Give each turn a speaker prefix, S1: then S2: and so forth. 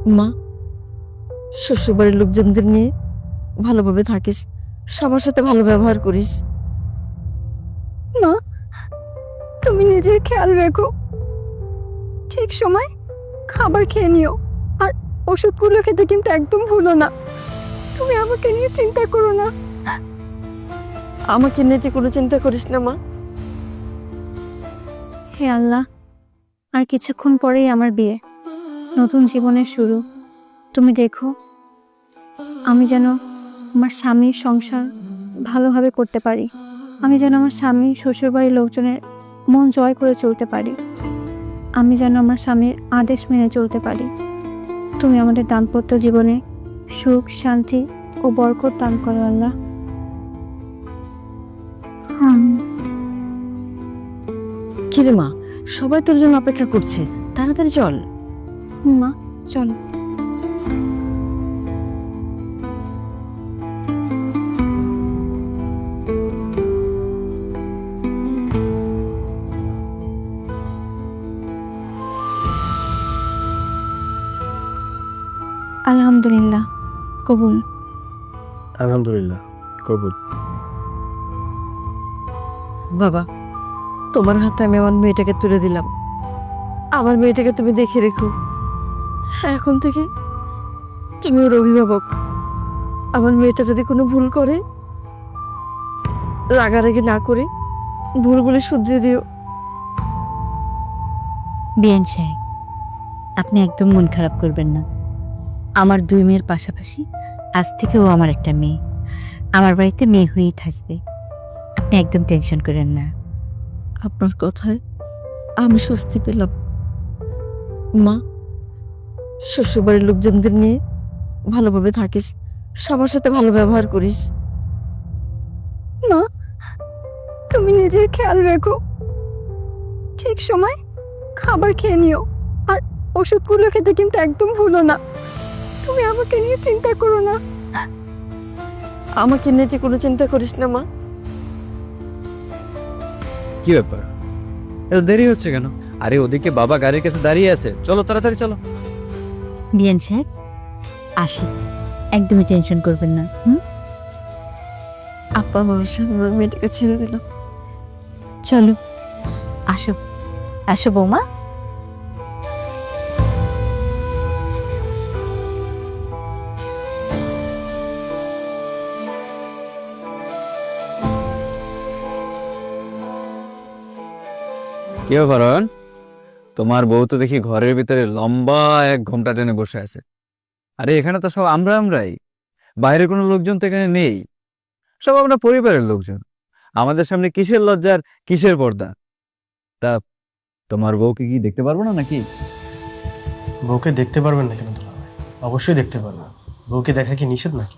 S1: মা, শ্বশুরবাড়ির লোকজনদের নিয়ে ভালোভাবে থাকিস, সবার সাথে ভালো ব্যবহার করিস।
S2: মা, তুমি নিজের খেয়াল রেখো, ঠিক সময় খাবার খেয়ে নিও, আর ওষুধগুলো খেতে কিন্তু একদম ভুলো না। তুমি আমাকে নিয়ে চিন্তা করো না।
S1: আমাকে নিয়ে তুই কোনো চিন্তা করিস না মা।
S3: হে আল্লাহ, আর কিছুক্ষণ পরেই আমার বিয়ে, নতুন জীবনের শুরু। তুমি দেখো আমি যেন আমার স্বামীর সংসার ভালোভাবে করতে পারি, আমি যেন আমার স্বামী শ্বশুরবাড়ির লোকজনের মন জয় করে চলতে পারি, আমি যেন আমার স্বামীর আদেশ মেনে চলতে পারি। তুমি আমাদের দাম্পত্য জীবনে সুখ, শান্তি ও বরকত দান করো আল্লাহ।
S1: কিরে মা, সবাই তোর জন্য অপেক্ষা করছে, তাড়াতাড়ি চল।
S3: মা চলো। আলহামদুলিল্লাহ, কবুল।
S4: আলহামদুলিল্লাহ, কবুল।
S1: বাবা, তোমার হাতে আমি আমার মেয়েটাকে তুলে দিলাম। আমার মেয়েটাকে তুমি দেখে রেখো। এখন থেকে তুমি ওর অভিভাবক। আমার মেয়েটা যদি কোনো ভুল করে, রাগারাগি না করে ভুলগুলো শুধরে দিও।
S5: বিয়ান সাহেব, আপনি একদম মন খারাপ করবেন না। আমার দুই মেয়ের পাশাপাশি আজ থেকে ও আমার একটা মেয়ে, আমার বাড়িতে মেয়ে হয়েই থাকবে। আপনি একদম টেনশন করেন না।
S1: আপনার কথায় আমি স্বস্তি পেলাম। মা, শ্বশুরবাড়ির লোকজনদের নিয়ে ভালোভাবে থাকিস, সবার সাথে ভালো ব্যবহার করিস।
S2: মা, তুমি নিজের খেয়াল রেখো, ঠিক সময় খাবার খেয়ে নিও, আর ওষুধগুলো খেতে কিন্তু একদম ভুলো না। তুমি আমাকে নিয়ে চিন্তা করো না।
S1: আমাকে নিয়ে তুই কোনো চিন্তা করিস না মা।
S4: কি ব্যাপার, এত দেরি হচ্ছে কেন? আরে ওদিকে বাবা গাড়ির কাছে দাঁড়িয়ে আছে, চলো তাড়াতাড়ি চলো।
S5: বিয়ান সাহেব, আসি, একদমই টেনশন করবেন না।
S1: আপা ভরসা আমার মেয়েটাকে ছেড়ে দিলাম।
S5: চলো, আসো আসো বৌমা।
S4: কি ব্যাপার অয়ন? তোমার বউ তো দেখি ঘরের ভিতরে লম্বা এক ঘোমটা টেনে বসে আছে। আরে এখানে তো সব আমরাই, বাইরের কোনো লোকজন তো এখানে নেই, সব আমরা পরিবারের লোকজন। আমাদের সামনে কিসের লজ্জার, কিসের পর্দা? তা তোমার বউকে কি দেখতে পারবো না নাকি?
S6: বউকে দেখতে পারবেন না কেন দুলাভাই? অবশ্যই দেখতে পারবেন। বউকে দেখা কি নিষেধ নাকি?